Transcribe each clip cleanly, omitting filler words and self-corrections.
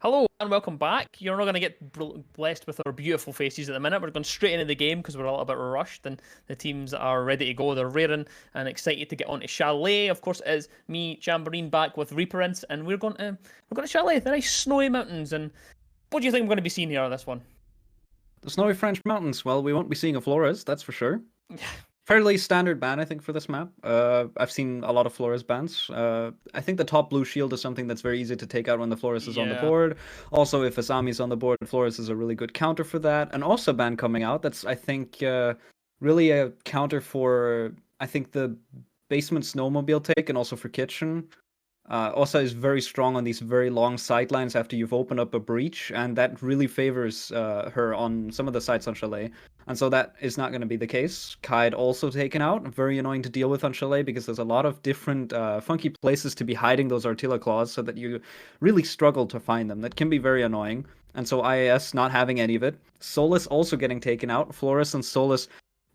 Hello and welcome back. You're not going to get blessed with our beautiful faces at the minute. We're going straight into the game because we're a little bit rushed and the teams are ready to go. They're raring and excited to get on to Chalet. Of course, it is me, Jamboree, back with Reaperince, and we're going to Chalet, the nice snowy mountains. And what do you think we're going to be seeing here on this one? The snowy French mountains. Well, we won't be seeing a Flores, that's for sure. Fairly standard ban, I think, for this map. I've seen a lot of Flores bans. I think the top blue shield is something that's very easy to take out when the Flores is on the Yeah. board. Also, if Asami is on the board, Flores is a really good counter for that. And also ban coming out, that's, I think, really a counter for, I think, the basement snowmobile take and also for kitchen. Osa is very strong on these very long sidelines after you've opened up a breach, and that really favors her on some of the sites on Chalet. And so that is not going to be the case. Kaid also taken out, very annoying to deal with on Chalet because there's a lot of different funky places to be hiding those Artilla claws so that you really struggle to find them. That can be very annoying. And so IAS not having any of it. Solus also getting taken out. Flores and Solus,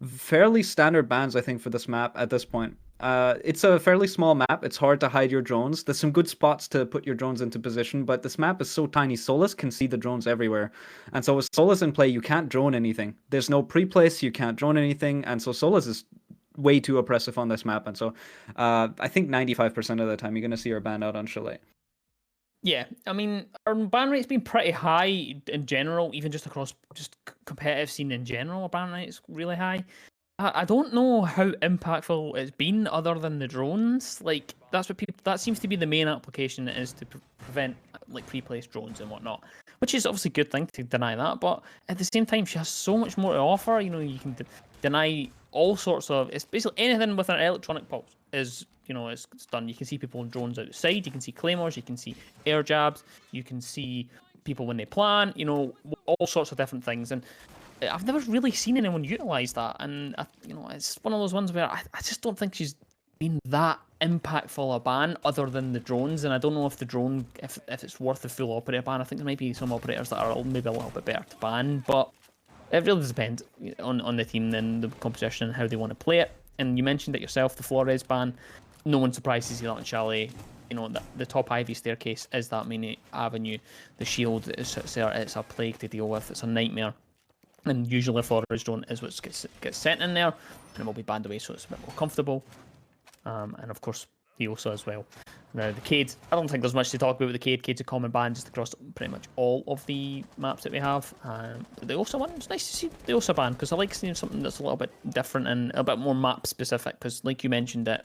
fairly standard bans, I think, for this map at this point. It's a fairly small map. It's hard to hide your drones. There's some good spots to put your drones into position, but this map is so tiny. Solus can see the drones everywhere. And so with Solus in play, you can't drone anything. There's no pre-place, you can't drone anything, and so Solus is way too oppressive on this map. And so I think 95% of the time you're going to see her banned out on Chalet. Yeah, I mean, our ban rate's been pretty high in general, even just across just competitive scene in general. Our ban rate's really high. I don't know how impactful it's been other than the drones. Like that's what people that seems to be the main application is to prevent like pre-placed drones and whatnot, which is obviously a good thing to deny that. But at the same time, she has so much more to offer. You know, you can deny all sorts of. It's basically anything with an electronic pulse is it's done. You can see people in drones outside. You can see claymores. You can see air jabs. You can see people when they plan. You know, all sorts of different things and. I've never really seen anyone utilize that, and it's one of those ones where I just don't think she's been that impactful a ban other than the drones, and I don't know if the drone if it's worth the full operator ban. I think there might be some operators that are maybe a little bit better to ban, but it really depends on the team and the composition and how they want to play it. And you mentioned it yourself, the Flores ban. No one surprises you that in Chalet. You know, the top Ivy staircase is that main avenue. The shield is it's a plague to deal with. It's a nightmare. And usually Flores drone is what gets sent in there, and it will be banned away so it's a bit more comfortable. And of course, the Osa as well. Now, the Cade, I don't think there's much to talk about with the Cade. Cade's a common ban just across pretty much all of the maps that we have. The Osa one, it's nice to see the Osa ban, because I like seeing something that's a little bit different and a bit more map-specific, because like you mentioned, it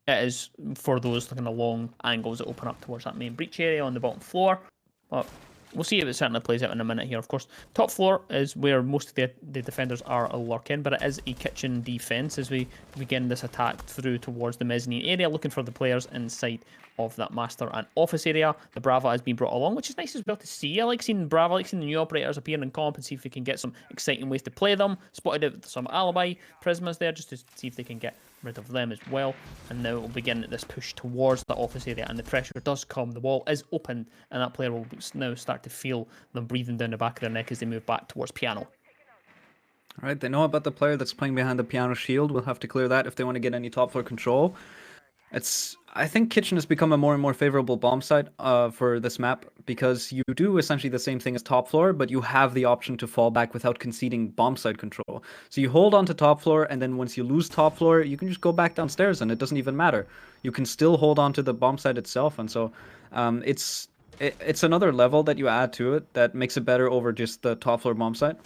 is for those kind of long angles that open up towards that main breach area on the bottom floor. But we'll see if it certainly plays out in a minute here. Of course, top floor is where most of the defenders are lurking, but it is a kitchen defense as we begin this attack through towards the mezzanine area, looking for the players inside of that master and office area. The Brava has been brought along, which is nice as well to see. I like seeing Brava, I like seeing the new operators appear in comp and see if we can get some exciting ways to play them. Spotted some alibi prismas there just to see if they can get rid of them as well. And now we'll begin this push towards the office area, and the pressure does come. The wall is opened, and that player will now start to feel them breathing down the back of their neck as they move back towards piano. All right, they know about the player that's playing behind the piano shield. We'll have to clear that if they want to get any top floor control. I think Kitchen has become a more and more favorable bomb site for this map because you do essentially the same thing as top floor, but you have the option to fall back without conceding bomb site control. So you hold on to top floor, and then once you lose top floor, you can just go back downstairs, and it doesn't even matter. You can still hold on to the bomb site itself, and so it's another level that you add to it that makes it better over just the top floor bomb site.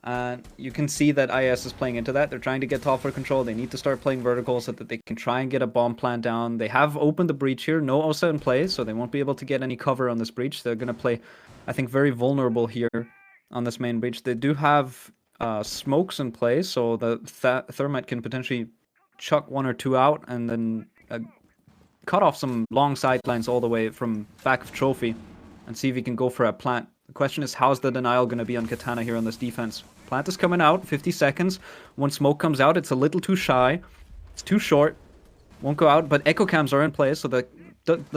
And you can see that IS is playing into that. They're trying to get top floor control. They need to start playing vertical so that they can try and get a bomb plant down. They have opened the breach here. No Osa in play, so they won't be able to get any cover on this breach. They're going to play, I think, very vulnerable here on this main breach. They do have smokes in play, so the Thermite can potentially chuck one or two out and then cut off some long sidelines all the way from back of Trophy and see if he can go for a plant. The question is, how's the denial going to be on Katana here on this defense? Plant is coming out, 50 seconds. When smoke comes out, it's a little too shy. It's too short. Won't go out, but echo cams are in place, so the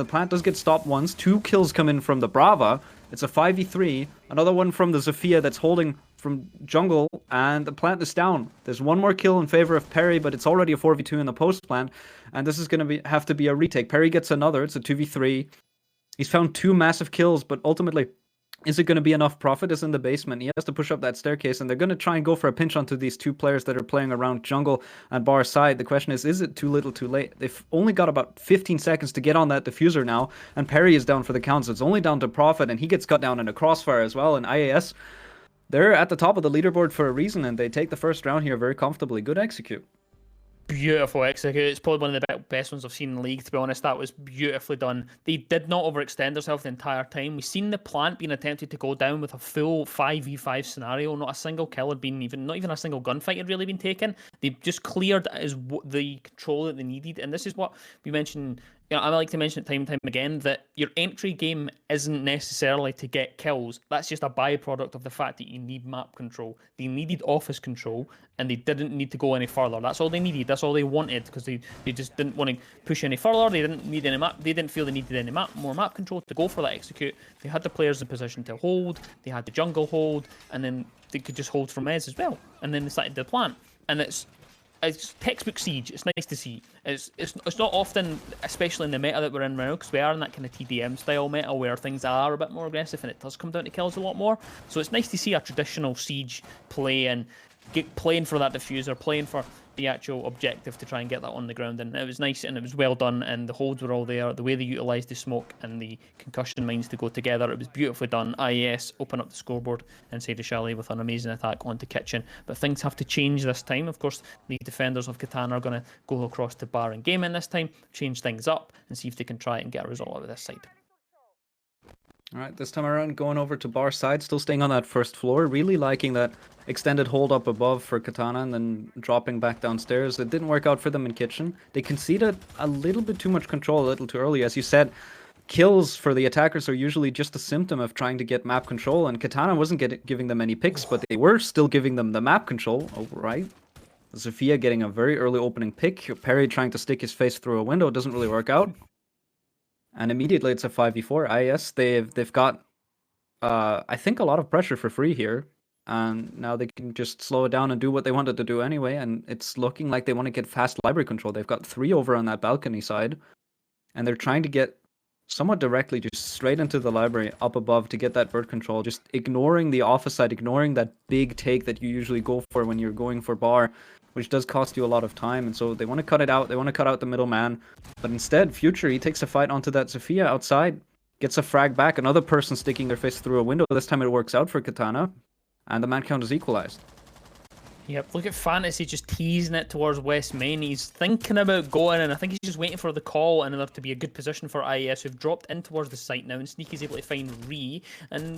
plant does get stopped once. 2 kills come in from the Brava. It's a 5v3. Another one from the Zofia that's holding from jungle, and the plant is down. There's one more kill in favor of Perry, but it's already a 4v2 in the post plant, and this is going to have to be a retake. Perry gets another. It's a 2v3. He's found 2 massive kills, but ultimately, is it going to be enough? Profit is in the basement. He has to push up that staircase, and they're going to try and go for a pinch onto these 2 players that are playing around jungle and bar side. The question is it too little too late? They've only got about 15 seconds to get on that diffuser now, and Perry is down for the count, so it's only down to Profit, and he gets cut down in a crossfire as well, and IAS, they're at the top of the leaderboard for a reason, and they take the first round here very comfortably. Good execute. Beautiful execute. It's probably one of the best ones I've seen in the league, to be honest. That was beautifully done. They did not overextend themselves the entire time. We've seen the plant being attempted to go down with a full 5v5 scenario. Not a single kill had been not even a single gunfight had really been taken. They just cleared the control that they needed. And this is what we mentioned. I like to mention it time and time again that your entry game isn't necessarily to get kills. That's just a byproduct of the fact that you need map control. They needed office control, and they didn't need to go any further. That's all they needed. That's all they wanted, because they just didn't want to push any further. They didn't need any map. They didn't feel they needed any more map control to go for that execute. They had the players in position to hold. They had the jungle hold, and then they could just hold from Ez as well. And then they started the plant, and it's textbook Siege. It's nice to see. It's not often, especially in the meta that we're in now, because we are in that kind of TDM style meta where things are a bit more aggressive and it does come down to kills a lot more. So it's nice to see a traditional Siege play and playing for that diffuser, playing for the actual objective to try and get that on the ground. And it was nice and it was well done, and the holds were all there. The way they utilised the smoke and the concussion mines to go together, it was beautifully done. IES open up the scoreboard inside the chalet with an amazing attack onto Kitchen. But things have to change this time. Of course, the defenders of Katana are going to go across to Bar and Gaming this time, change things up, and see if they can try and get a result out of this side. Alright, this time around going over to Bar side, still staying on that first floor, really liking that extended hold up above for Katana and then dropping back downstairs. It didn't work out for them in Kitchen. They conceded a little bit too much control a little too early. As you said, kills for the attackers are usually just a symptom of trying to get map control, and Katana wasn't giving them any picks, but they were still giving them the map control. Alright. Zofia getting a very early opening pick. Perry trying to stick his face through a window, doesn't really work out. And immediately it's a 5v4. IS, they've got, I think, a lot of pressure for free here. And now they can just slow it down and do what they wanted to do anyway. And it's looking like they want to get fast library control. They've got 3 over on that balcony side. And they're trying to get somewhat directly just straight into the library up above to get that bird control. Just ignoring the office side, ignoring that big take that you usually go for when you're going for bar, which does cost you a lot of time. And so they want to cut it out. They want to cut out the middleman. But instead, Future, he takes a fight onto that Zofia outside, gets a frag back, another person sticking their face through a window. This time it works out for Katana, and the man count is equalized. Yep, look at Fantasy just teasing it towards West Main. He's thinking about going, and I think he's just waiting for the call in order to be a good position for IES, who've dropped in towards the site now, and Sneaky's able to find Ree.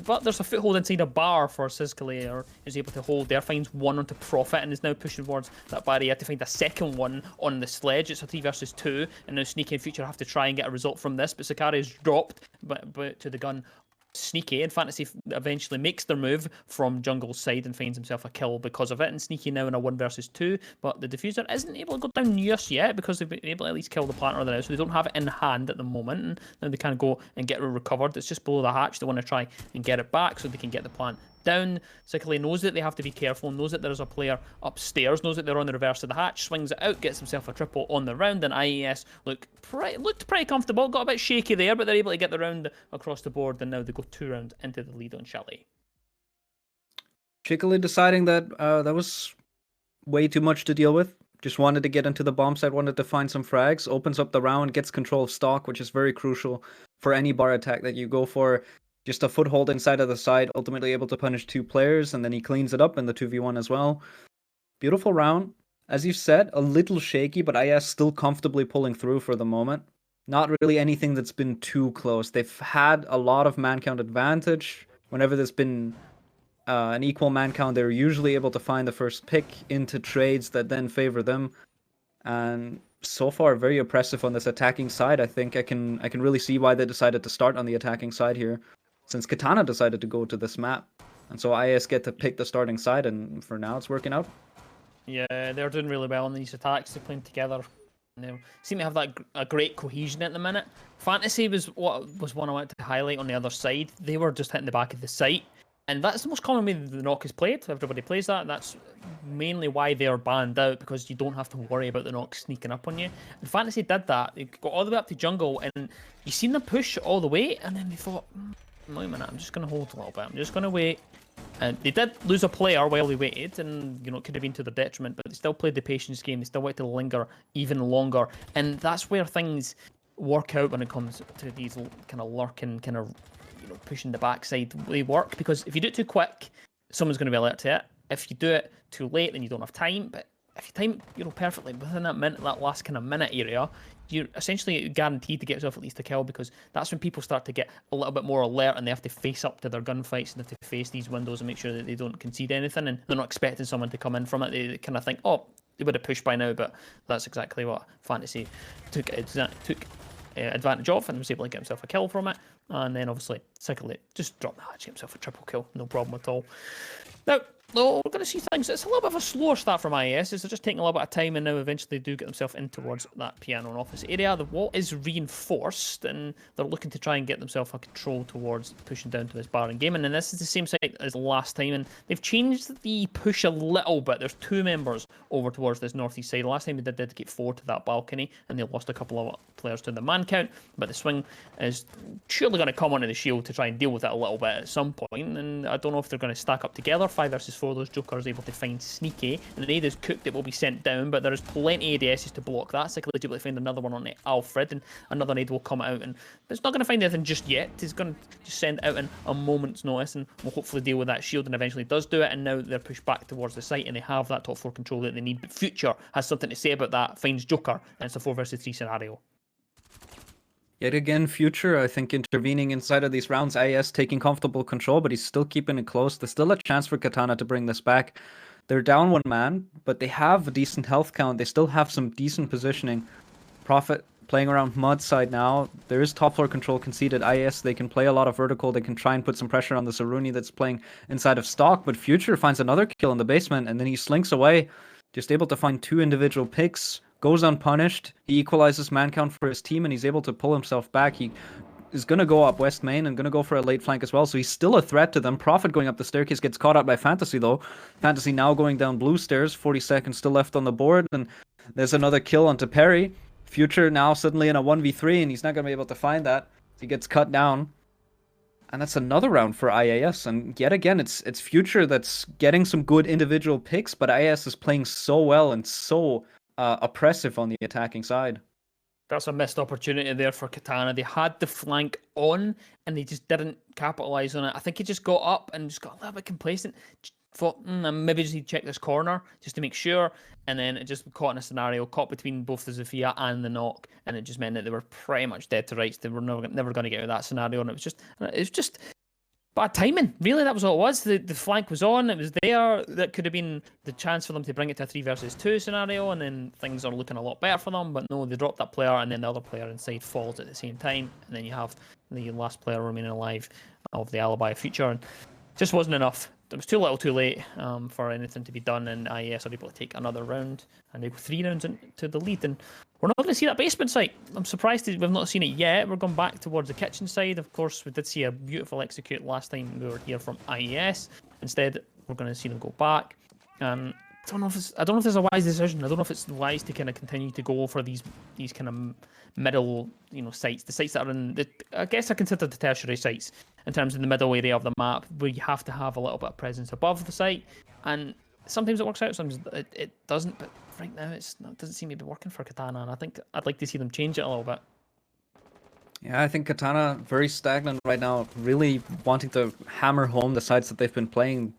But there's a foothold inside a bar for Sizkale, or is able to hold there, finds one onto Profit, and is now pushing towards that barrier to find a second one on the sledge. It's a 3 versus 2, and now Sneaky and Future have to try and get a result from this, but Sakari is dropped but to the gun. Sneaky and Fantasy eventually makes their move from Jungle's side and finds himself a kill because of it, and Sneaky now in a 1 versus 2, but the diffuser isn't able to go down just yet because they've been able to at least kill the planter now, so they don't have it in hand at the moment, and now they can't go and get it recovered. It's just below the hatch. They want to try and get it back so they can get the plant down. Sizkale knows that they have to be careful, knows that there's a player upstairs, knows that they're on the reverse of the hatch, swings it out, gets himself a triple on the round, and IES looked pretty comfortable, got a bit shaky there, but they're able to get the round across the board, and now they go 2 rounds into the lead on Chalet. Chickley deciding that that was way too much to deal with. Just wanted to get into the bomb site, wanted to find some frags, opens up the round, gets control of stock, which is very crucial for any bar attack that you go for. Just a foothold inside of the side, ultimately able to punish 2 players, and then he cleans it up in the 2v1 as well. Beautiful round. As you said, a little shaky, but IS still comfortably pulling through for the moment. Not really anything that's been too close. They've had a lot of man count advantage. Whenever there's been an equal man count, they're usually able to find the first pick into trades that then favor them. And so far, very oppressive on this attacking side. I think I can really see why they decided to start on the attacking side here, since Katana decided to go to this map. And so IS get to pick the starting side, and for now it's working out. Yeah, they're doing really well on these attacks. They're playing together. And they seem to have a great cohesion at the minute. Fantasy was one I wanted to highlight on the other side. They were just hitting the back of the site. And that's the most common way the knock is played. Everybody plays that. That's mainly why they're banned out, because you don't have to worry about the knock sneaking up on you. And Fantasy did that. They got all the way up to jungle, and you seen them push all the way, and then they thought, wait a minute, I'm just going to hold a little bit. I'm just going to wait. And they did lose a player while they waited, and it could have been to their detriment, but they still played the patience game. They still wanted to linger even longer, and that's where things work out when it comes to these kind of lurking, kind of pushing the backside. They work because if you do it too quick, someone's going to be alert to it. If you do it too late, then you don't have time. But if you time perfectly within that minute, that last kind of minute area, you're essentially guaranteed to get yourself at least a kill, because that's when people start to get a little bit more alert and they have to face up to their gunfights and have to face these windows and make sure that they don't concede anything, and they're not expecting someone to come in from it. They kind of think, oh, they would have pushed by now, but that's exactly what Fantasy took advantage of, and was able to get himself a kill from it. And then obviously, secondly, just drop the hatch, get himself a triple kill, no problem at all. Now, we're going to see things. It's a little bit of a slower start from IES. They're just taking a little bit of time, and now eventually do get themselves in towards that piano and office area. The wall is reinforced, and they're looking to try and get themselves a control towards pushing down to this bar and gaming. And this is the same site as last time, and they've changed the push a little bit. There's 2 members over towards this northeast side. Last time they did dedicate 4 to that balcony, and they lost a couple of players to the man count. But the swing is surely going to come onto the shield to try and deal with it a little bit at some point. And I don't know if they're going to stack up together. 5 versus 4, those Jokers able to find Sneaky, and the raid is cooked. It will be sent down, but there is plenty of ADSs to block that. Cyclade able to find another one on the Alfred, and another raid will come out, and it's not going to find anything just yet. He's going to just send out in a moment's notice, and we'll hopefully deal with that shield, and eventually does do it. And now they're pushed back towards the site, and they have that top 4 control that they need. But Future has something to say about that. Finds Joker, and it's a 4 versus 3 scenario. Yet again, Future, I think, intervening inside of these rounds. IS taking comfortable control, but he's still keeping it close. There's still a chance for Katana to bring this back. They're down 1 man, but they have a decent health count. They still have some decent positioning. Prophet playing around mud side now. There is top floor control conceded. IS, they can play a lot of vertical. They can try and put some pressure on the Saruni that's playing inside of stock, but Future finds another kill in the basement, and then he slinks away. Just able to find 2 individual picks. Goes unpunished. He equalizes man count for his team, and he's able to pull himself back. He is going to go up west main and going to go for a late flank as well, so he's still a threat to them. Prophet going up the staircase gets caught out by Fantasy, though. Fantasy now going down blue stairs. 40 seconds still left on the board, and there's another kill onto Perry. Future now suddenly in a 1v3, and he's not going to be able to find that. He gets cut down. And that's another round for IAS, and yet again, it's Future that's getting some good individual picks, but IAS is playing so well and so oppressive on the attacking side. That's a missed opportunity there for Katana. They had the flank on, and they just didn't capitalize on it. I think he just got up and just got a little bit complacent. Thought, maybe just need to check this corner just to make sure. And then it just caught in a scenario, caught between both the Zofia and the knock, and it just meant that they were pretty much dead to rights. They were never going to get out of that scenario, and it was just bad timing. Really, that was all it was. The flank was on, it was there. That could have been the chance for them to bring it to a 3 versus 2 scenario, and then things are looking a lot better for them. But no, they dropped that player, and then the other player inside falls at the same time, and then you have the last player remaining alive of the Alibi Future, and just wasn't enough. It was too little too late for anything to be done, and IES are able to take another round, and they go 3 rounds into the lead, and we're not going to see that basement site. I'm surprised we've not seen it yet. We're going back towards the kitchen side. Of course, we did see a beautiful execute last time we were here from IES. Instead, we're going to see them go back. I don't know if it's a wise decision. I don't know if it's wise to kind of continue to go for these kind of middle, sites. The sites that are in I guess I consider the tertiary sites in terms of the middle area of the map, where you have to have a little bit of presence above the site. And sometimes it works out, sometimes it doesn't. But right now, it doesn't seem to be working for Katana, and I think I'd like to see them change it a little bit. Yeah, I think Katana very stagnant right now, really wanting to hammer home the sides that they've been playing.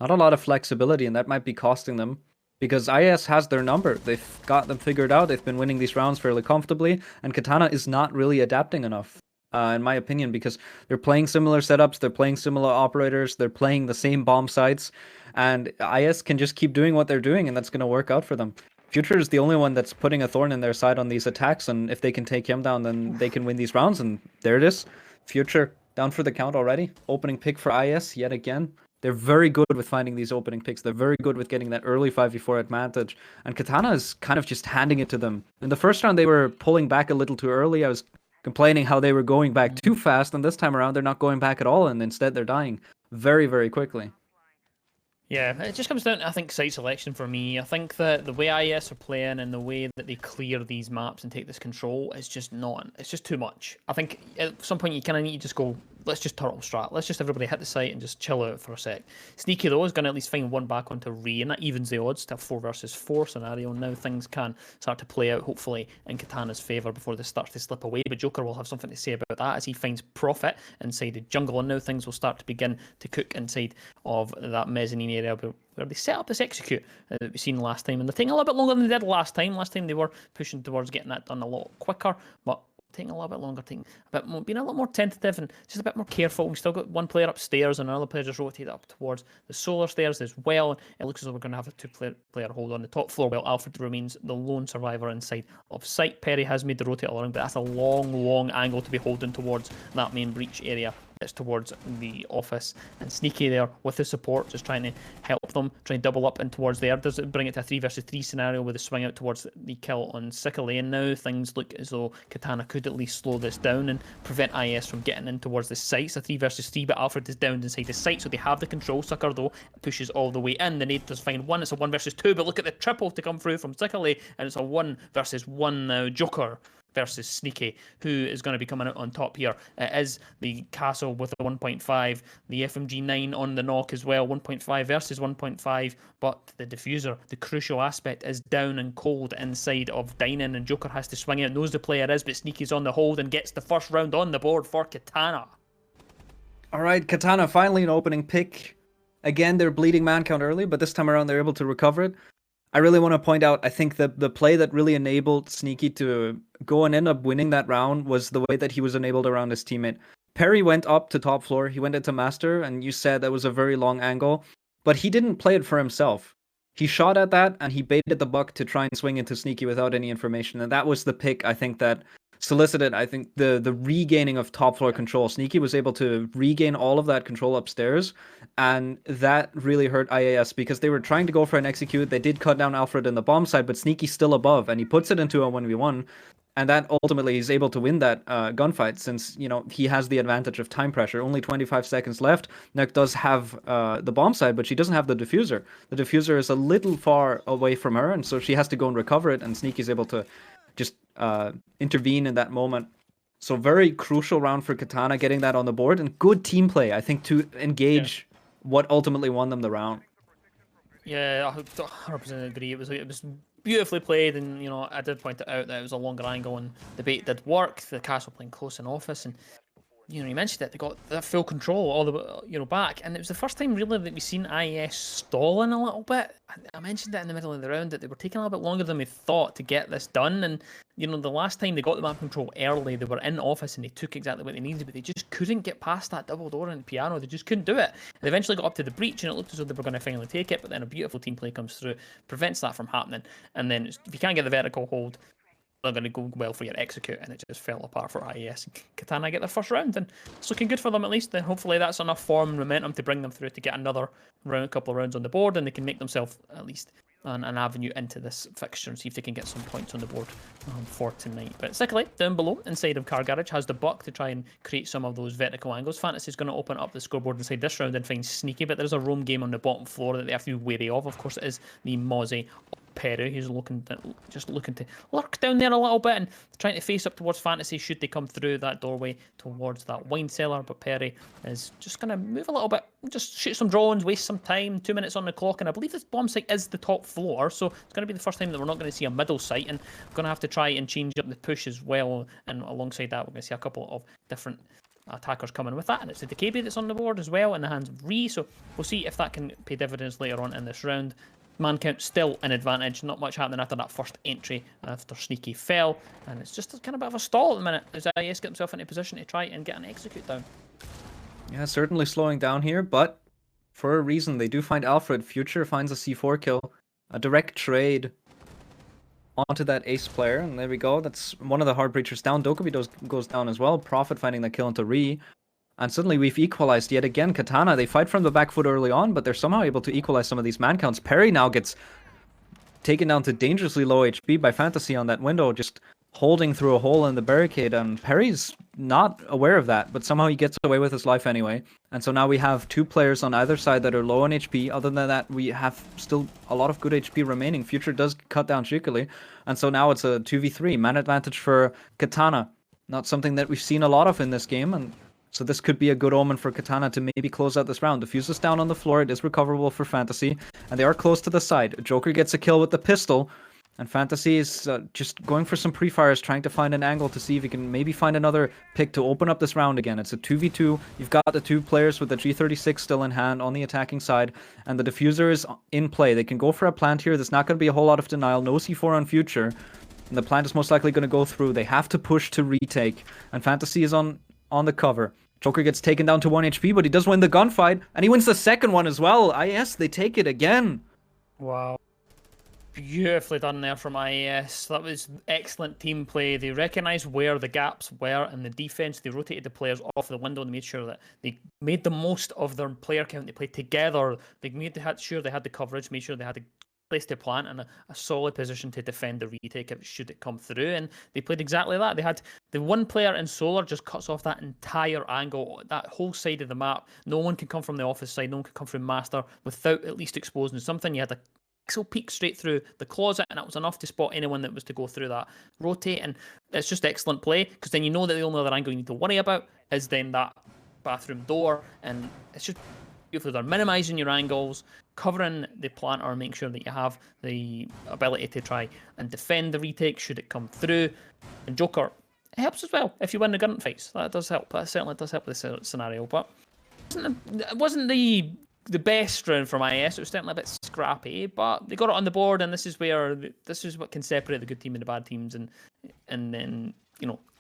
Not a lot of flexibility, and that might be costing them, because IS has their number. They've got them figured out. They've been winning these rounds fairly comfortably, and Katana is not really adapting enough, in my opinion, because they're playing similar setups, they're playing similar operators, they're playing the same bomb sites, and IS can just keep doing what they're doing, and that's going to work out for them. Future is the only one that's putting a thorn in their side on these attacks, and if they can take him down, then they can win these rounds, and there it is. Future down for the count already. Opening pick for IS yet again. They're very good with finding these opening picks. They're very good with getting that early 5v4 advantage. And Katana is kind of just handing it to them. In the first round, they were pulling back a little too early. I was complaining how they were going back too fast. And this time around, they're not going back at all. And instead, they're dying very, very quickly. Yeah, it just comes down to, I think, site selection for me. I think that the way IES are playing and the way that they clear these maps and take this control is just not, it's just too much. I think at some point you kind of need to just go, let's just turtle strat. Let's just everybody hit the site and just chill out for a sec. Sneaky, though, is going to at least find one back onto Ree, and that evens the odds to a 4 versus 4 scenario. Now things can start to play out, hopefully, in Katana's favour before this starts to slip away. But Joker will have something to say about that as he finds profit inside the jungle, and now things will start to begin to cook inside of that mezzanine area where they set up this execute that we've seen last time. And they're taking a little bit longer than they did last time. Last time they were pushing towards getting that done a lot quicker, but taking a little bit longer, taking a bit more, being a little more tentative and just a bit more careful. We've still got one player upstairs and another player just rotated up towards the solar stairs as well. It looks as though we're going to have a two-player hold on the top floor while Alfred remains the lone survivor inside of sight. Perry has made the rotate along, but that's a long, long angle to be holding towards that main breach area. It's towards the office, and Sneaky there with the support, just trying to help them, try and double up in towards there. Does it bring it to a 3 versus 3 scenario with a swing out towards the kill on Sickle, and now things look as though Katana could at least slow this down and prevent IS from getting in towards the sites. A 3 versus 3, but Alfred is down inside the site, so they have the control. Sucker though pushes all the way in. The nade does find one. It's a 1 versus 2, but look at the triple to come through from Sickle, and it's a 1 versus 1 now. Joker versus Sneaky, who is going to be coming out on top here. It is the castle with the 1.5, the FMG9 on the knock as well, 1.5 versus 1.5, but the diffuser, the crucial aspect, is down and cold inside of Dining, and Joker has to swing out, knows the player is, but Sneaky's on the hold and gets the first round on the board for Katana. Alright, Katana finally an opening pick. Again, they're bleeding man count early, but this time around they're able to recover it. I really want to point out, I think that the play that really enabled Sneaky to go and end up winning that round was the way that he was enabled around his teammate. Perry went up to top floor, he went into master, and you said that was a very long angle, but he didn't play it for himself. He shot at that, and he baited the buck to try and swing into Sneaky without any information, and that was the pick, I think, that solicited, I think, the regaining of top floor control. Sneaky was able to regain all of that control upstairs, and that really hurt IAS because they were trying to go for an execute. They did cut down Alfred in the bomb side, but Sneaky's still above, and he puts it into a 1v1, and that ultimately is able to win that gunfight since, you know, he has the advantage of time pressure. Only 25 seconds left. Nuke does have the bomb side, but she doesn't have the diffuser. The diffuser is a little far away from her, and so she has to go and recover it, and Sneaky's able to just intervene in that moment. So very crucial round for Katana, getting that on the board, and good team play, I think, to engage what ultimately won them the round. Yeah, I 100% agree. It was beautifully played, and you know, I did point it out that it was a longer angle, and the bait did work. The castle playing close in office, and you know, you mentioned it. They got that full control all the back, and it was the first time really that we've seen IES stalling a little bit. I mentioned that in the middle of the round that they were taking a little bit longer than we thought to get this done, and you know, the last time they got the map control early, they were in office and they took exactly what they needed, but they just couldn't get past that double door in the piano. They just couldn't do it. They eventually got up to the breach, and it looked as though they were going to finally take it, but then a beautiful team play comes through, prevents that from happening, and then if you can't get the vertical hold, they're going to go well for your execute, and it just fell apart for IES. Katana get their first round, and it's looking good for them at least. And hopefully that's enough form and momentum to bring them through to get another couple of rounds on the board, and they can make themselves at least an avenue into this fixture and see if they can get some points on the board for tonight. But secondly, down below, inside of Car Garage, has the buck to try and create some of those vertical angles. Fantasy's going to open up the scoreboard inside this round and find Sneaky, but there's a roam game on the bottom floor that they have to be wary of. Of course, it is the Mozzie Perry, who's just looking to lurk down there a little bit and trying to face up towards Fantasy should they come through that doorway towards that wine cellar. But Perry is just going to move a little bit, just shoot some drones, waste some time. 2 minutes on the clock, and I believe this bomb site is the top floor, so it's going to be the first time that we're not going to see a middle site, and we're going to have to try and change up the push as well. And alongside that, we're going to see a couple of different attackers coming with that, and it's the KB that's on the board as well in the hands of Ree, so we'll see if that can pay dividends later on in this round. Man count still an advantage, not much happening after that first entry after Sneaky fell, and it's just a kind of bit of a stall at the minute as IS get himself into position to try and get an execute down. Yeah, certainly slowing down here, but for a reason. They do find Alfred. Future finds a C4 kill, a direct trade onto that ace player, and there we go. That's one of the hard breachers down. Dokubi goes down as well. Prophet finding the kill into Ree. And suddenly we've equalized yet again. Katana, they fight from the back foot early on, but they're somehow able to equalize some of these man counts. Perry now gets taken down to dangerously low HP by Fantasy on that window, just holding through a hole in the barricade, and Perry's not aware of that, but somehow he gets away with his life anyway. And so now we have 2 players on either side that are low on HP. Other than that, we have still a lot of good HP remaining. Future does cut down cheekily, and so now it's a 2v3. Man advantage for Katana. Not something that we've seen a lot of in this game, and so this could be a good omen for Katana to maybe close out this round. The fuse is down on the floor. It is recoverable for Fantasy, and they are close to the side. Joker gets a kill with the pistol, and Fantasy is just going for some pre-fires, trying to find an angle to see if he can maybe find another pick to open up this round again. It's a 2v2. You've got the 2 players with the G36 still in hand on the attacking side, and the diffuser is in play. They can go for a plant here. There's not going to be a whole lot of denial. No C4 on Future, and the plant is most likely going to go through. They have to push to retake, and Fantasy is on the cover. Joker gets taken down to 1 HP, but he does win the gunfight, and he wins the second one as well. IS, they take it again. Wow. Beautifully done there from IAS. That was excellent team play. They recognised where the gaps were in the defence. They rotated the players off the window and made sure that they made the most of their player count. They played together. They made sure they had the coverage, made sure they had the place to plant and a solid position to defend the retake should it come through. And they played exactly that. They had the one player in Solar just cuts off that entire angle, that whole side of the map. No one can come from the office side. No one can come from Master without at least exposing something. You had a pixel peek straight through the closet, and that was enough to spot anyone that was to go through that rotate. And it's just excellent play, because then you know that the only other angle you need to worry about is then that bathroom door, and it's just beautiful. They're minimizing your angles, covering the planter, make sure that you have the ability to try and defend the retake should it come through. And Joker, it helps as well if you win the gunfights. That does help. That certainly does help this scenario. But it wasn't the best round from IS. It was certainly a bit scrappy, but they got it on the board, and this is what can separate the good team and the bad teams, and then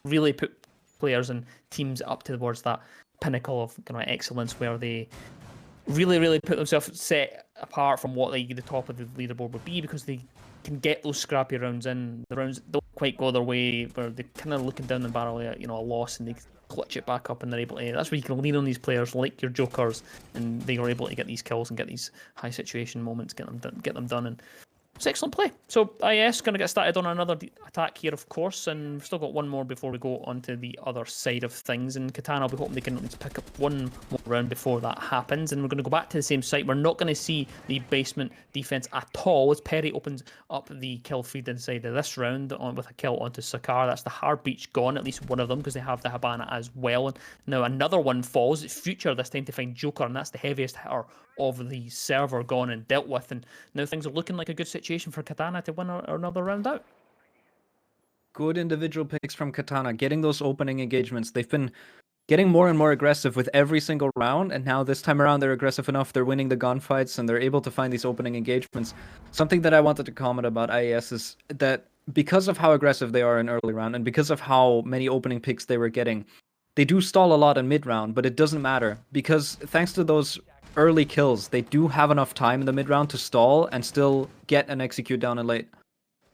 really put players and teams up towards that pinnacle of kind of excellence where they really put themselves set apart from what the top of the leaderboard would be, because they can get those scrappy rounds in. The rounds don't quite go their way, where they're kind of looking down the barrel at a loss, and they clutch it back up, and they're able to. That's where you can lean on these players like your Jokers, and they are able to get these kills and get these high situation moments, get them done, and it's excellent play. So IS going to get started on another attack here, of course, and we've still got one more before we go onto the other side of things. And Katana will be hoping they can at least pick up one more round before that happens. And we're going to go back to the same site. We're not going to see the basement defense at all as Perry opens up the kill feed inside of this round with a kill onto Sakar. That's the hard breach gone, at least one of them, because they have the Habana as well. And now another one falls. It's Future this time to find Joker, and that's the heaviest hitter of the server gone and dealt with. And now things are looking like a good situation for Katana to win another round out. Good individual picks from Katana, getting those opening engagements. They've been getting more and more aggressive with every single round, and now this time around they're aggressive enough. They're winning the gunfights, and they're able to find these opening engagements. Something that I wanted to comment about IES is that because of how aggressive they are in early round, and because of how many opening picks they were getting, they do stall a lot in mid round, but it doesn't matter, because thanks to those early kills, they do have enough time in the mid round to stall and still get an execute down in late.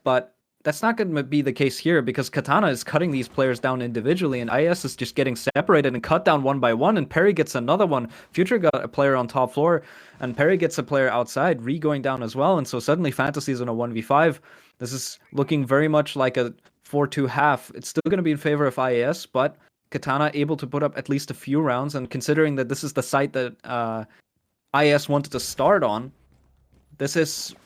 But that's not going to be the case here, because Katana is cutting these players down individually, and IS is just getting separated and cut down one by one, and Perry gets another one. Future got a player on top floor, and Perry gets a player outside, going down as well, and so suddenly Fantasy is in a 1v5. This is looking very much like a 4-2 half. It's still going to be in favor of IS, but Katana able to put up at least a few rounds, and considering that this is the site that IS wanted to start on, this is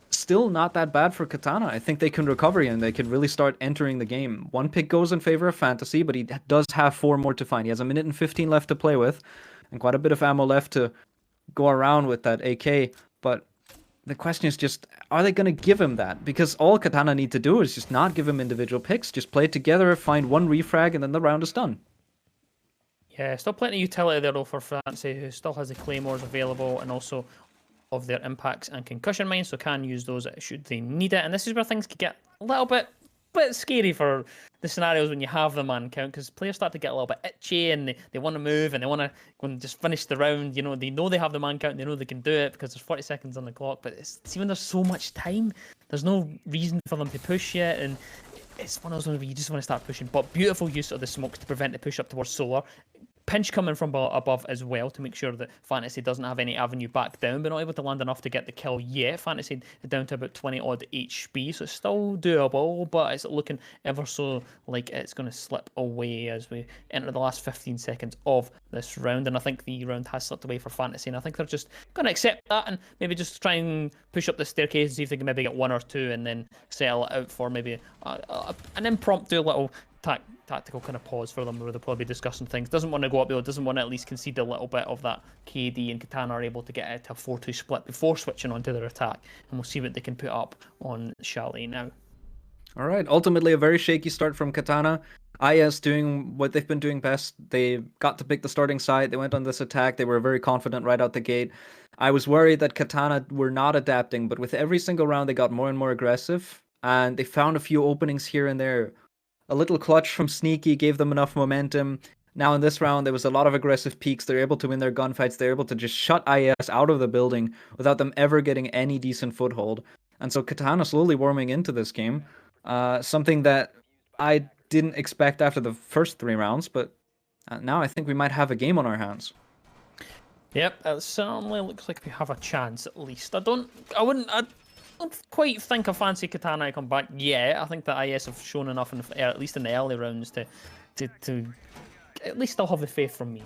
still not that bad for Katana. I think they can recover and they can really start entering the game. One pick goes in favor of Fantasy, but he does have 4 more to find. He has 1 minute and 15 left to play with, and quite a bit of ammo left to go around with that AK. But the question is just, are they going to give him that? Because all Katana need to do is just not give him individual picks, just play together, find one refrag, and then the round is done. Yeah, still plenty of utility there though for Fantasy, who still has the claymores available, and also of their impacts and concussion mines, so can use those should they need it. And this is where things could get a little bit scary for the scenarios when you have the man count, because players start to get a little bit itchy, and they want to move, and they want to go and just finish the round. They know they have the man count, and they know they can do it because there's 40 seconds on the clock, but it's when there's so much time, there's no reason for them to push yet, and it's one of those ones where you just want to start pushing. But beautiful use of the smokes to prevent the push up towards Solar. pinch coming from above as well to make sure that Fantasy doesn't have any avenue back down, but not able to land enough to get the kill yet. Fantasy down to about 20 odd HP, so it's still doable, but it's looking ever so like it's going to slip away as we enter the last 15 seconds of this round. And I think the round has slipped away for Fantasy, and I think they're just going to accept that and maybe just try and push up the staircase and see if they can maybe get 1 or 2 and then settle it out for maybe an impromptu little tactical kind of pause for them where they'll probably be discussing things. Doesn't want to go up though, doesn't want to at least concede a little bit of that. KD and Katana are able to get it to a 4-2 split before switching onto their attack, and we'll see what they can put up on Chalet now. All right, ultimately a very shaky start from Katana. IS doing what they've been doing best. They got to pick the starting side. They went on this attack. They were very confident right out the gate. I was worried that Katana were not adapting, but with every single round they got more and more aggressive, and they found a few openings here and there. A little clutch from Sneaky gave them enough momentum. Now in this round, there was a lot of aggressive peaks. They're able to win their gunfights. They're able to just shut IS out of the building without them ever getting any decent foothold. And so Katana slowly warming into this game. Something that I didn't expect after the first 3 rounds, but now I think we might have a game on our hands. Yep, it certainly looks like we have a chance at least. I don't quite think I fancy Katana to come back yet. I think that IS have shown enough, at least in the early rounds, to at least still have the faith from me.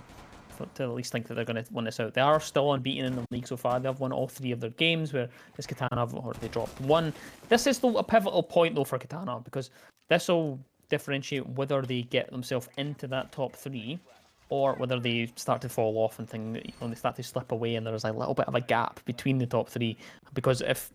To at least think that they're going to win this out. They are still unbeaten in the league so far. They've won all 3 of their games, where this Katana have already dropped 1. This is a pivotal point, though, for Katana, because this will differentiate whether they get themselves into that top 3 or whether they start to fall off and they start to slip away and there's a little bit of a gap between the top 3. Because if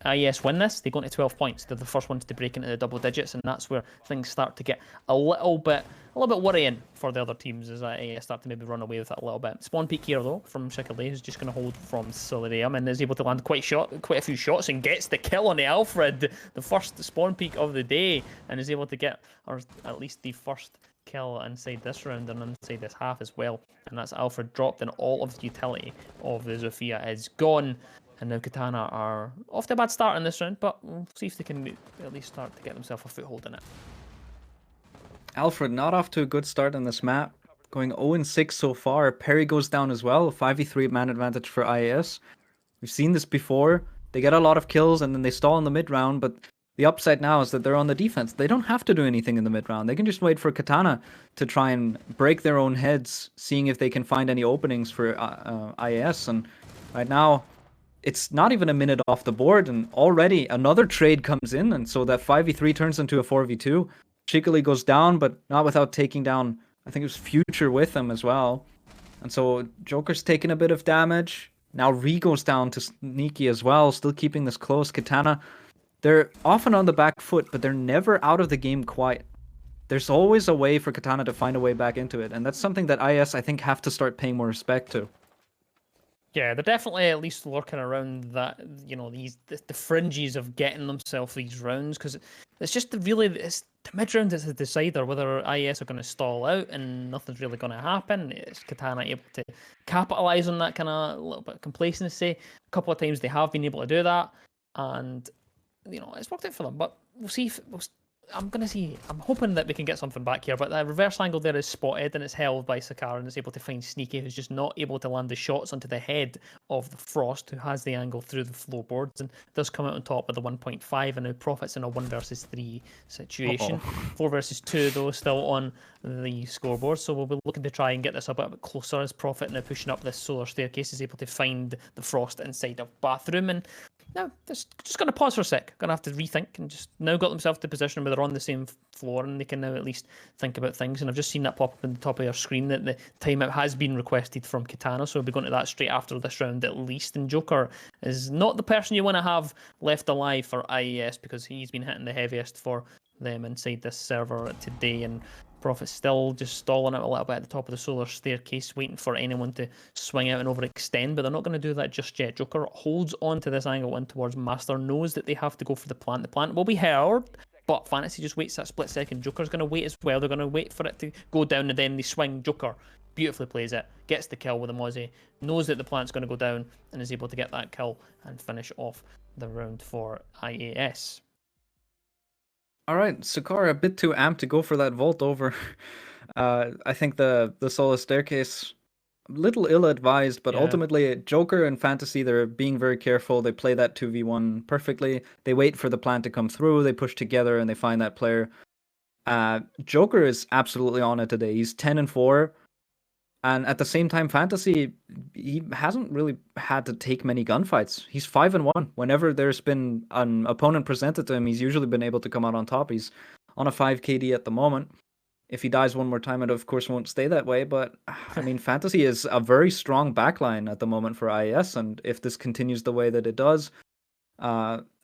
IES win this, they go into 12 points. They're the first ones to break into the double digits, and that's where things start to get a little bit worrying for the other teams as IES start to maybe run away with it a little bit. Spawn peek here though from Chickadee, who's just going to hold from Solarium and is able to land quite a few shots and gets the kill on the Alfred, the first spawn peek of the day, and is able to get, or at least the first kill inside this round and inside this half as well. And that's Alfred dropped, and all of the utility of the Zofia is gone. And now Katana are off to a bad start in this round, but we'll see if they can at least start to get themselves a foothold in it. Alfred not off to a good start on this map. Going 0-6 so far. Perry goes down as well. 5v3 man advantage for IAS. We've seen this before. They get a lot of kills and then they stall in the mid round, but the upside now is that they're on the defense. They don't have to do anything in the mid round. They can just wait for Katana to try and break their own heads, seeing if they can find any openings for IAS. And right now, it's not even a minute off the board, and already another trade comes in, and so that 5v3 turns into a 4v2. Chickily goes down, but not without taking down, I think it was Future with him as well. And so Joker's taking a bit of damage. Now Ree goes down to Sneaky as well, still keeping this close. Katana, they're often on the back foot, but they're never out of the game quite. There's always a way for Katana to find a way back into it, and that's something that IS, I think, have to start paying more respect to. Yeah, they're definitely at least lurking around that, the fringes of getting themselves these rounds, because it's just the mid round is the decider whether IES are going to stall out and nothing's really going to happen. Is Katana able to capitalize on that kind of little bit of complacency? A couple of times they have been able to do that, and it's worked out for them. But we'll see if I'm hoping that we can get something back here, but the reverse angle there is spotted and it's held by Sakara and is able to find Sneaky, who's just not able to land the shots onto the head of the Frost, who has the angle through the floorboards and does come out on top with the 1.5 and now profits in a 1 versus 3 situation. 4 versus 2 though, still on the scoreboard, so we'll be looking to try and get this a bit closer as Profit now pushing up this solar staircase is able to find the Frost inside of bathroom. And now, just going to pause for a sec. Going to have to rethink and just now got themselves to a position where they're on the same floor and they can now at least think about things. And I've just seen that pop up in the top of your screen that the timeout has been requested from Katana, so we'll be going to that straight after this round at least. And Joker is not the person you want to have left alive for IES because he's been hitting the heaviest for them inside this server today. And Profit still just stalling out a little bit at the top of the solar staircase, waiting for anyone to swing out and overextend, but they're not going to do that just yet. Joker holds on to this angle in towards Master, knows that they have to go for the plant. The plant will be heard, but Fantasy just waits that split second. Joker's going to wait as well. They're going to wait for it to go down and then they swing. Joker beautifully plays it, gets the kill with a Mozzie, knows that the plant's going to go down and is able to get that kill and finish off the round for IAS. All right, Sakara a bit too amped to go for that vault over. I think the solo staircase, a little ill-advised, but Yeah. ultimately Joker and Fantasy, they're being very careful. They play that 2v1 perfectly. They wait for the plan to come through. They push together and they find that player. Joker is absolutely on it today. He's 10-4. And at the same time, Fantasy, he hasn't really had to take many gunfights. He's 5-1. Whenever there's been an opponent presented to him, he's usually been able to come out on top. He's on a 5 KD at the moment. If he dies one more time, it of course won't stay that way. But I mean, Fantasy is a very strong backline at the moment for IES, and if this continues the way that it does,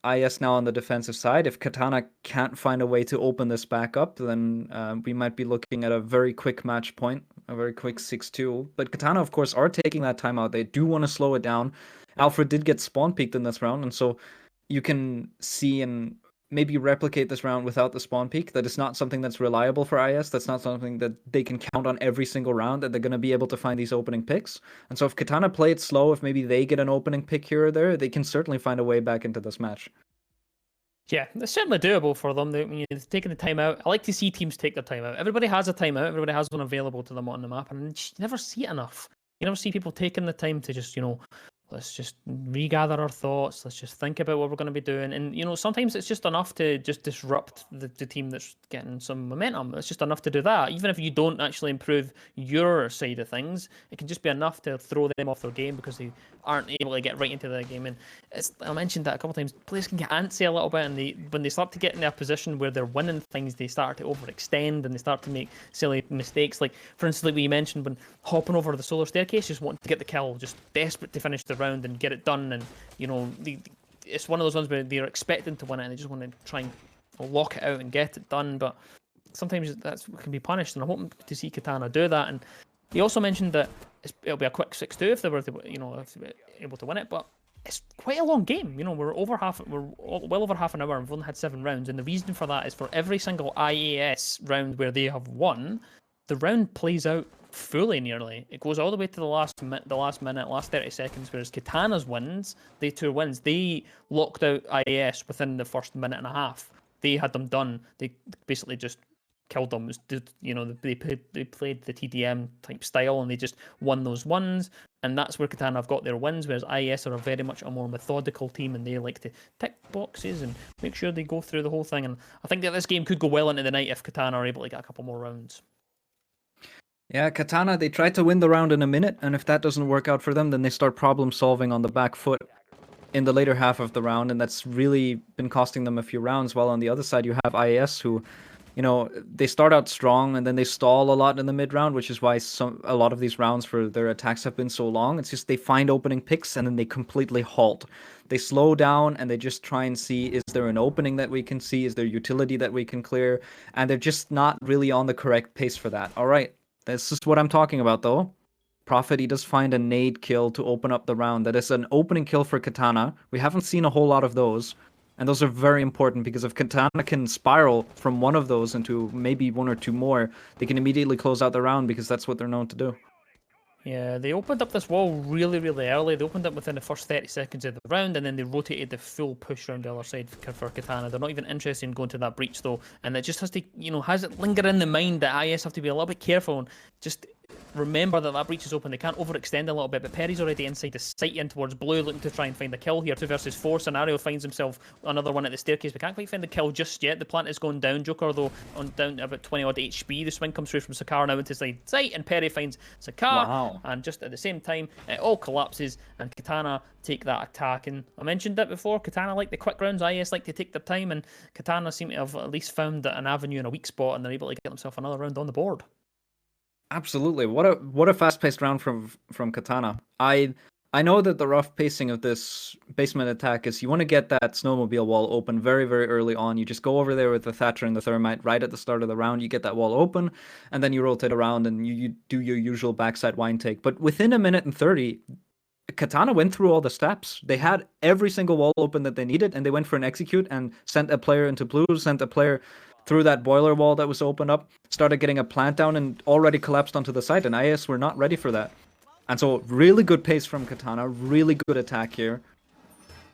IS now on the defensive side. If Katana can't find a way to open this back up, then we might be looking at a very quick match point, a very quick 6-2. But Katana, of course, are taking that timeout. They do want to slow it down. Alfred did get spawn peaked in this round, and so you can see and maybe replicate this round without the spawn peak. That is not something that's reliable for IS. That's not something that they can count on every single round, that they're going to be able to find these opening picks. And so if Katana play it slow, if maybe they get an opening pick here or there, they can certainly find a way back into this match. Yeah, it's certainly doable for them. They're taking the time out. I like to see teams take their time out. Everybody has a timeout. Everybody has one available to them on the map, and you never see it enough. You never see people taking the time to just, let's just regather our thoughts. Let's just think about what we're going to be doing. And, sometimes it's just enough to just disrupt the team that's getting some momentum. It's just enough to do that. Even if you don't actually improve your side of things, it can just be enough to throw them off their game because they aren't able to get right into the game. And I mentioned that a couple of times. Players can get antsy a little bit, and when they start to get in a position where they're winning things, they start to overextend and they start to make silly mistakes. Like, for instance, like we mentioned, when hopping over the solar staircase, just wanting to get the kill, just desperate to finish the round and get it done. And it's one of those ones where they're expecting to win it and they just want to try and lock it out and get it done. But sometimes that can be punished, and I'm hoping to see Katana do that. And he also mentioned that it'll be a quick 6-2 if they were able to win it, but it's quite a long game. We're well over half an hour and we've only had 7 rounds, and the reason for that is for every single IAS round where they have won, the round plays out fully nearly. It goes all the way to the last minute, last 30 seconds, whereas Katana's wins, they locked out IAS within the first minute and a half. They had them done. They basically just killed them. They played the TDM type style and they just won those ones, and that's where Katana have got their wins, whereas IES are very much a more methodical team and they like to tick boxes and make sure they go through the whole thing. And I think that this game could go well into the night if Katana are able to get a couple more rounds. Yeah, Katana, they tried to win the round in a minute, and if that doesn't work out for them, then they start problem solving on the back foot in the later half of the round, and that's really been costing them a few rounds. While on the other side, you have IAS who, they start out strong and then they stall a lot in the mid round, which is why a lot of these rounds for their attacks have been so long. It's just they find opening picks and then they completely halt. They slow down and they just try and see, is there an opening that we can see? Is there utility that we can clear? And they're just not really on the correct pace for that. All right, this is what I'm talking about though. Prophet, he does find a nade kill to open up the round. That is an opening kill for Katana. We haven't seen a whole lot of those. And those are very important because if Katana can spiral from one of those into maybe 1 or 2 more, they can immediately close out the round because that's what they're known to do. Yeah, they opened up this wall really, really early. They opened up within the first 30 seconds of the round, and then they rotated the full push around the other side for Katana. They're not even interested in going to that breach, though, and it just has to, has it linger in the mind that IS have to be a little bit careful and just remember that breach is open. They can't overextend a little bit, but Perry's already inside the sight in towards blue, looking to try and find the kill here. 2 versus 4 scenario finds himself another one at the staircase. We can't quite find the kill just yet. The plant is going down. Joker, though, down to about 20 odd HP. The swing comes through from Sakar now into side sight, and Perry finds Sakar. Wow. And just at the same time, it all collapses, and Katana take that attack. And I mentioned it before, Katana like the quick rounds, IS like to take their time, and Katana seem to have at least found an avenue in a weak spot, and they're able to get themselves another round on the board. Absolutely. What a fast-paced round from Katana. I know that the rough pacing of this basement attack is you want to get that snowmobile wall open very, very early on. You just go over there with the Thatcher and the Thermite right at the start of the round. You get that wall open, and then you rotate around and you do your usual backside wine take. But within 1:30, Katana went through all the steps. They had every single wall open that they needed, and they went for an execute and sent a player into blue, sent a player through that boiler wall that was opened up, started getting a plant down, and already collapsed onto the site, and IS were not ready for that. And so really good pace from Katana, really good attack here.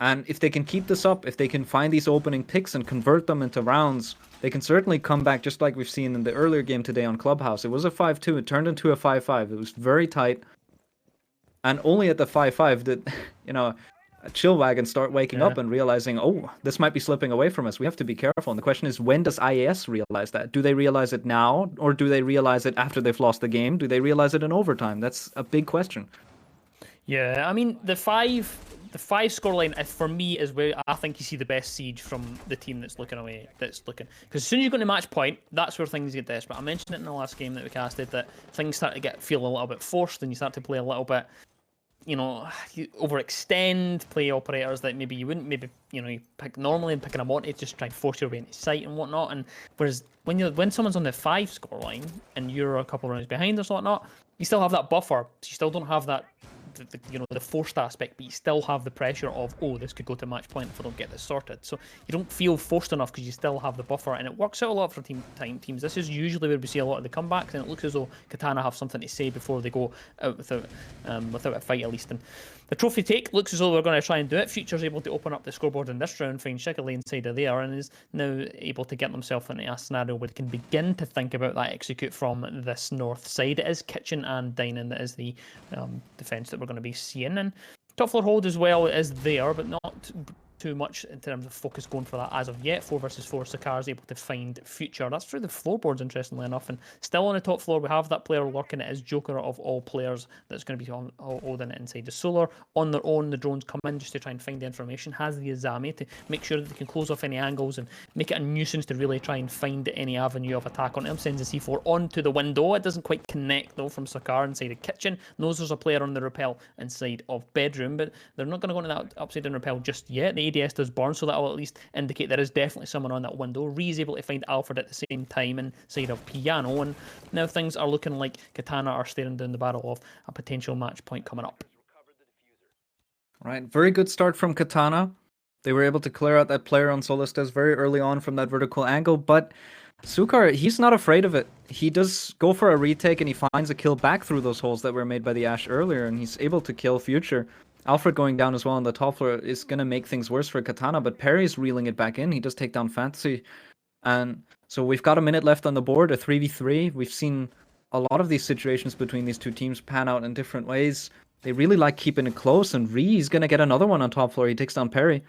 And if they can keep this up, if they can find these opening picks and convert them into rounds, they can certainly come back, just like we've seen in the earlier game today on Clubhouse. It was a 5-2, it turned into a 5-5. It was very tight. And only at the 5-5 did, Chillwagon start waking up and realizing, oh, this might be slipping away from us. We have to be careful. And the question is, when does IAS realize that? Do they realize it now, or do they realize it after they've lost the game? Do they realize it in overtime? That's a big question. Yeah, I mean, the five scoreline for me is where I think you see the best siege from the team that's looking away. Because as soon as you go to match point, that's where things get desperate. I mentioned it in the last game that we casted that things start to feel a little bit forced, and you start to play a little bit. You overextend, play operators that maybe you wouldn't, you pick normally and picking a Monty to just try and force your way into sight and whatnot. And whereas when someone's on the 5 scoreline and you're a couple rounds behind or whatnot, you still have that buffer. So you still don't have that, the forced aspect, but you still have the pressure of, oh, this could go to match point if I don't get this sorted. So you don't feel forced enough because you still have the buffer, and it works out a lot for teams. This is usually where we see a lot of the comebacks, and it looks as though Katana have something to say before they go out without a fight at least. And the trophy take looks as though we're going to try and do it. Future's able to open up the scoreboard in this round, find Shigaley inside of there, and is now able to get themselves into a scenario where they can begin to think about that execute from this north side. It is kitchen and dining that is the defence that we're going to be seeing. And top floor hold as well is there, but not too much in terms of focus going for that as of yet. 4 versus 4, Sakar is able to find Future. That's through the floorboards, interestingly enough. And still on the top floor, we have that player lurking. It is Joker of all players that's going to be holding it inside the Solar. On their own, the drones come in just to try and find the information. Has the Azami to make sure that they can close off any angles and make it a nuisance to really try and find any avenue of attack on him. Sends the C4 onto the window. It doesn't quite connect, though, from Sakar inside the kitchen. Knows there's a player on the rappel inside of bedroom, but they're not going to go into that upside down rappel just yet. The ADS does burn, so that will at least indicate there is definitely someone on that window. Ree is able to find Alfred at the same time inside of Piano, and now things are looking like Katana are staring down the barrel of a potential match point coming up. Right, very good start from Katana. They were able to clear out that player on Solistes very early on from that vertical angle, but Sukar, he's not afraid of it. He does go for a retake, and he finds a kill back through those holes that were made by the Ash earlier, and he's able to kill Future. Alfred going down as well on the top floor is going to make things worse for Katana, but Perry's reeling it back in. He does take down Fantasy. And so we've got a minute left on the board, a 3v3. We've seen a lot of these situations between these two teams pan out in different ways. They really like keeping it close, and Ree's going to get another one on top floor. He takes down Perry.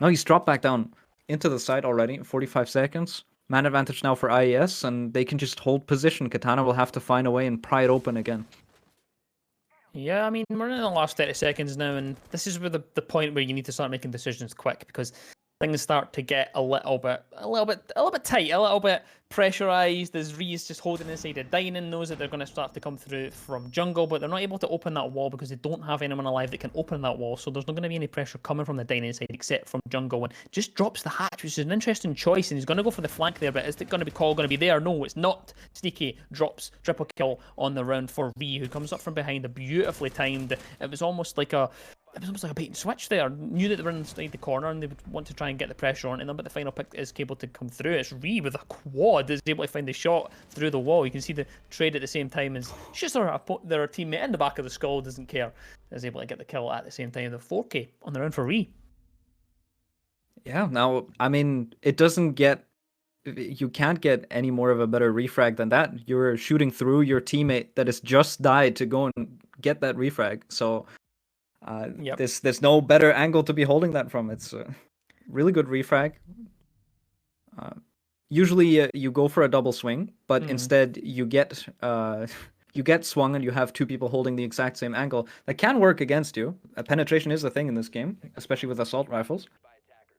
No, he's dropped back down into the side already, 45 seconds. Man advantage now for IES, and they can just hold position. Katana will have to find a way and pry it open again. Yeah, I mean, we're in the last 30 seconds now, and this is where the point where you need to start making decisions quick, because things start to get a little bit tight, a little bit pressurized. As Ree's just holding inside a dining, knows that they're going to start to come through from jungle, but they're not able to open that wall because they don't have anyone alive that can open that wall. So there's not going to be any pressure coming from the dining side except from jungle, and just drops the hatch, which is an interesting choice. And he's going to go for the flank there, but is it going to be call going to be there? No, it's not. Sneaky drops triple kill on the round for Ree, who comes up from behind, a beautifully timed. It was almost like a bait and switch there. Knew that they were inside the corner and they would want to try and get the pressure on them, but the final pick is able to come through. It's Ree with a quad is able to find the shot through the wall. You can see the trade at the same time as just their teammate in the back of the skull doesn't care. Is able to get the kill at the same time. The 4K on the round for Ree. Yeah, now, I mean, it doesn't get... You can't get any more of a better refrag than that. You're shooting through your teammate that has just died to go and get that refrag. So... Yep. There's no better angle to be holding that from. It's a really good refrag. Usually you go for a double swing, but instead you get swung and you have two people holding the exact same angle. That can work against you. Penetration is a thing in this game, especially with assault rifles.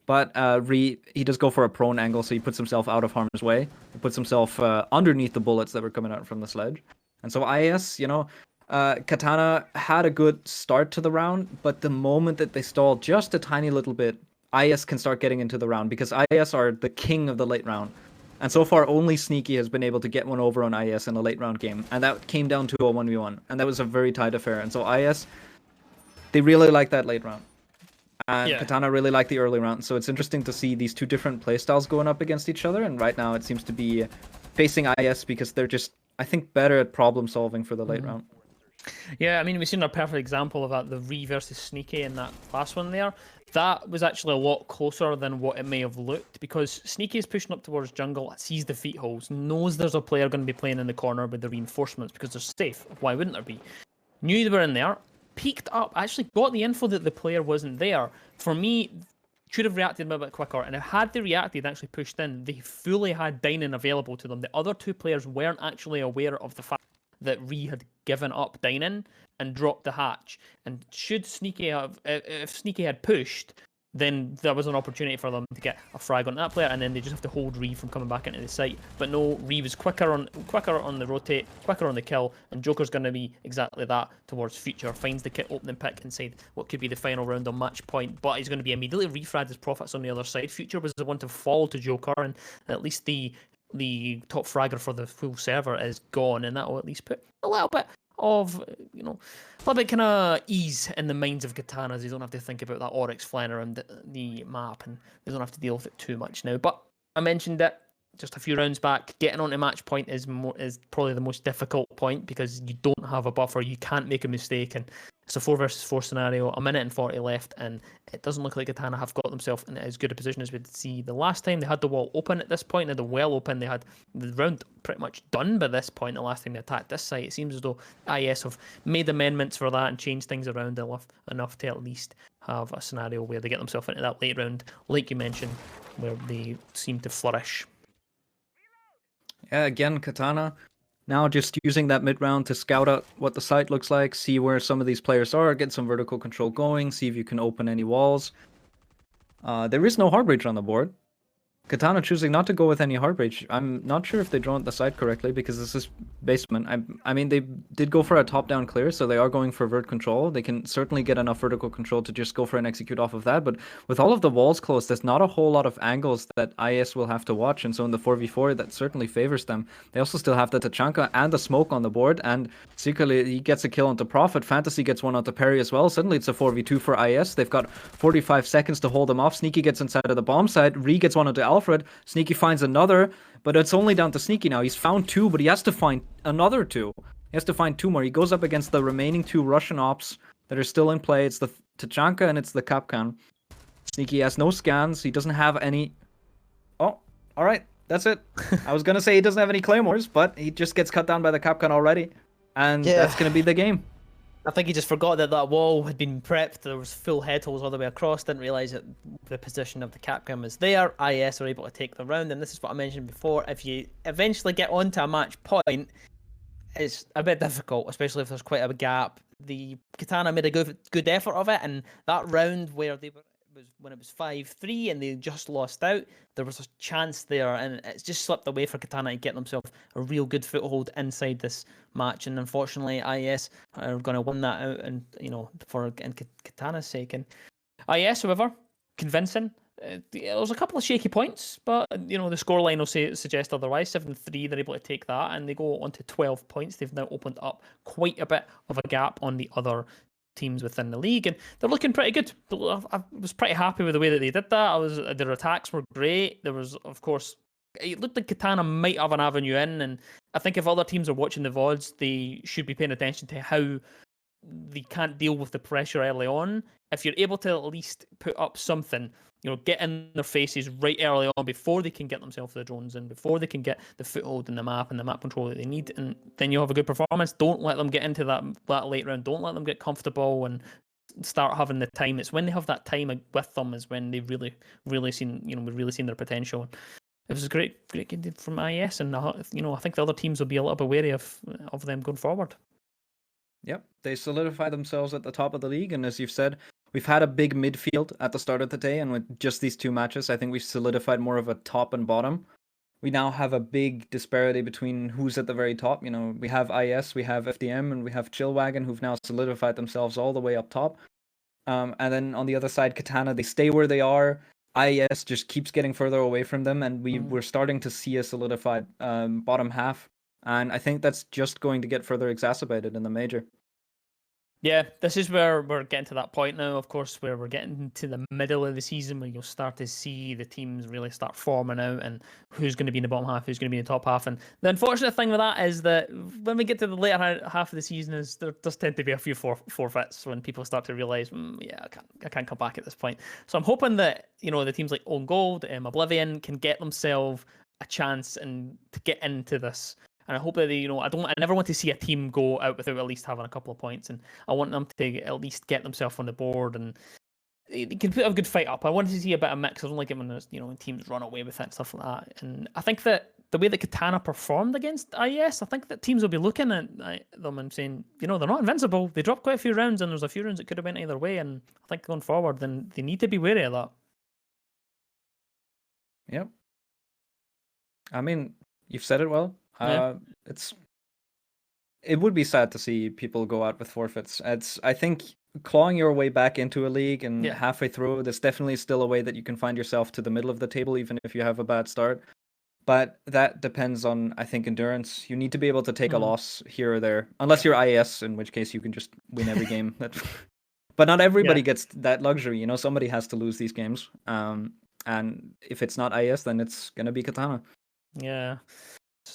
But he does go for a prone angle, so he puts himself out of harm's way. He puts himself underneath the bullets that were coming out from the sledge. And so IS, Katana had a good start to the round, but the moment that they stall just a tiny little bit, IS can start getting into the round, because IS are the king of the late round. And so far, only Sneaky has been able to get one over on IS in a late round game, and that came down to a 1v1, and that was a very tight affair. And so IS, they really like that late round. And Katana really like the early round, so it's interesting to see these two different playstyles going up against each other, and right now it seems to be facing IS because they're just, I think, better at problem solving for the late round. Yeah, I mean, we've seen a perfect example of that, the Ree versus Sneaky in that last one there. That was actually a lot closer than what it may have looked, because Sneaky is pushing up towards jungle, sees the feet holes, knows there's a player going to be playing in the corner with the reinforcements because they're safe. Why wouldn't there be? Knew they were in there, peeked up, actually got the info that the player wasn't there. For me, should have reacted a little bit quicker, and had they reacted and actually pushed in, they fully had dining available to them. The other two players weren't actually aware of the fact that Ree had given up dining and dropped the hatch. And should Sneaky have, if Sneaky had pushed, then there was an opportunity for them to get a frag on that player, and then they just have to hold Ree from coming back into the site. But no, Ree was quicker on the rotate, quicker on the kill, and Joker's going to be exactly that towards Future. Finds the kit opening pick inside what could be the final round on match point, but he's going to be immediately refragged as Profits on the other side. Future was the one to fall to Joker, and at least the top fragger for the full server is gone, and that will at least put a little bit of, a little bit kind of ease in the minds of Katanas. You don't have to think about that Oryx flying around the map, and they don't have to deal with it too much now. But I mentioned it just a few rounds back. Getting onto match point is probably the most difficult point, because you don't have a buffer. You can't make a mistake, and it's a 4 versus 4 scenario. A minute and 40 left, and it doesn't look like Katana have got themselves in as good a position as we'd see the last time. They had the wall open at this point, they had the well open. They had the round pretty much done by this point. The last time they attacked this site, it seems as though IS have made amendments for that and changed things around enough to at least have a scenario where they get themselves into that late round, like you mentioned, where they seem to flourish. Yeah, again, Katana now just using that mid round to scout out what the site looks like, see where some of these players are, get some vertical control going, see if you can open any walls. There is no hard breach on the board. Katana choosing not to go with any hard breach. I'm not sure if they drawn the site correctly, because this is basement. I mean, they did go for a top-down clear, so they are going for vert control. They can certainly get enough vertical control to just go for an execute off of that, but with all of the walls closed, there's not a whole lot of angles that IS will have to watch, and so in the 4v4, that certainly favors them. They also still have the Tachanka and the smoke on the board, and secretly he gets a kill onto Prophet. Fantasy gets one onto Parry as well. Suddenly it's a 4v2 for IS. They've got 45 seconds to hold them off. Sneaky gets inside of the bomb site. Ree gets one onto Alfred. Sneaky finds another, but it's only down to Sneaky now. He's found 2, but he has to find another 2. He has to find 2 more. He goes up against the remaining 2 Russian ops that are still in play. It's the Tachanka and it's the Kapkan. Sneaky has no scans. He doesn't have any... Oh, alright. That's it. I was going to say he doesn't have any claymores, but he just gets cut down by the Kapkan already. And that's going to be the game. I think he just forgot that wall had been prepped. There was full head holes all the way across. Didn't realise that the position of the Capcom was there. IS are able to take the round, and this is what I mentioned before. If you eventually get onto a match point, it's a bit difficult, especially if there's quite a gap. The Katana made a good effort of it, and that round where they were, when it was 5-3 and they just lost out, there was a chance there, and it's just slipped away for Katana to get themselves a real good foothold inside this match. And unfortunately, IS are going to win that out, and for Katana's sake. And IS, however, convincing. There was a couple of shaky points, but the scoreline will suggest otherwise. 7-3, they're able to take that, and they go on to 12 points. They've now opened up quite a bit of a gap on the other teams within the league, and they're looking pretty good. I was pretty happy with the way that they did that. Their attacks were great. There was, of course, it looked like Katana might have an avenue in, and I think if other teams are watching the VODs, they should be paying attention to how they can't deal with the pressure early on. If you're able to at least put up something, get in their faces right early on before they can get themselves the drones in, before they can get the foothold in the map and the map control that they need, and then you'll have a good performance. Don't let them get into that late round. Don't let them get comfortable and start having the time. It's when they have that time with them is when they've really seen, we've really seen their potential. It was a great game from IS, and I think the other teams will be a little bit wary of them going forward. Yep, they solidify themselves at the top of the league, and as you've said, we've had a big midfield at the start of the day, and with just these 2 matches, I think we've solidified more of a top and bottom. We now have a big disparity between who's at the very top. We have IS, we have FDM, and we have Chillwagon, who've now solidified themselves all the way up top. And then on the other side, Katana, they stay where they are. IS just keeps getting further away from them, and we're starting to see a solidified bottom half. And I think that's just going to get further exacerbated in the major. Yeah, this is where we're getting to that point now, of course, where we're getting to the middle of the season where you'll start to see the teams really start forming out and who's going to be in the bottom half, who's going to be in the top half. And the unfortunate thing with that is that when we get to the later half of the season, is there does tend to be a few forfeits when people start to realize, yeah, I can't come back at this point. So I'm hoping that, the teams like Own Gold and Oblivion can get themselves a chance and to get into this. And I hope that they, I never want to see a team go out without at least having a couple of points. And I want them to at least get themselves on the board and they can put a good fight up. I want to see a bit of mix. I don't like it when there's, when teams run away with it and stuff like that. And I think that the way that Katana performed against IES, I think that teams will be looking at them and saying, they're not invincible. They dropped quite a few rounds and there's a few rounds that could have went either way. And I think going forward, then they need to be wary of that. Yep. I mean, you've said it well. Yeah. It would be sad to see people go out with forfeits. I think clawing your way back into a league and halfway through, there's definitely still a way that you can find yourself to the middle of the table, even if you have a bad start. But that depends on, I think, endurance. You need to be able to take a loss here or there, unless you're IES, in which case you can just win every game. But not everybody gets that luxury. Somebody has to lose these games. And if it's not IES, then it's gonna be Katana. Yeah.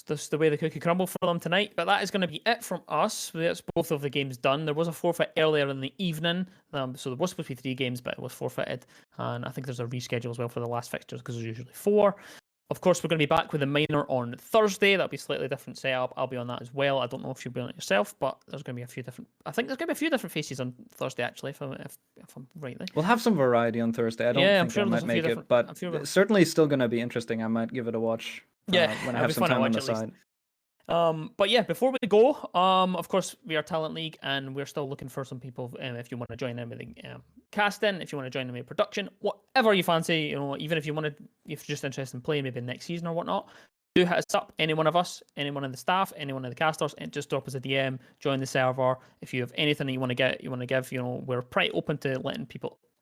That's the way the cookie crumbled for them tonight. But that is going to be it from us. That's both of the games done. There was a forfeit earlier in the evening. So there was supposed to be 3 games, but it was forfeited. And I think there's a reschedule as well for the last fixtures because there's usually 4. Of course, we're going to be back with a minor on Thursday. That'll be a slightly different setup. I'll be on that as well. I don't know if you'll be on it yourself, but there's going to be a few different... I think there's going to be a few different faces on Thursday, actually, if I'm right there. We'll have some variety on Thursday. I don't think I might make it, but it's certainly still going to be interesting. I might give it a watch when I have some time on the side. But yeah, before we go, of course, we are Talent League and we're still looking for some people if you want to join in with the casting, if you want to join in with production, whatever you fancy, even if you're just interested in playing maybe next season or whatnot, do hit us up, any one of us, anyone in the staff, anyone in the casters, and just drop us a DM, join the server. If you have anything that you want to give, we're pretty open to letting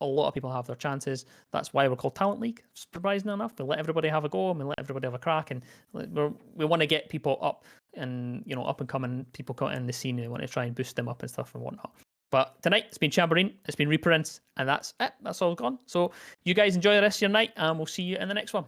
a lot of people have their chances. That's why we're called Talent League, surprisingly enough. We let everybody have a go and we let everybody have a crack, and we want to get people up and up and coming people in the scene. We want to try and boost them up and stuff and whatnot. But tonight it's been Chamberlain, it's been Reprints, and that's it. That's all gone. So you guys enjoy the rest of your night and we'll see you in the next one.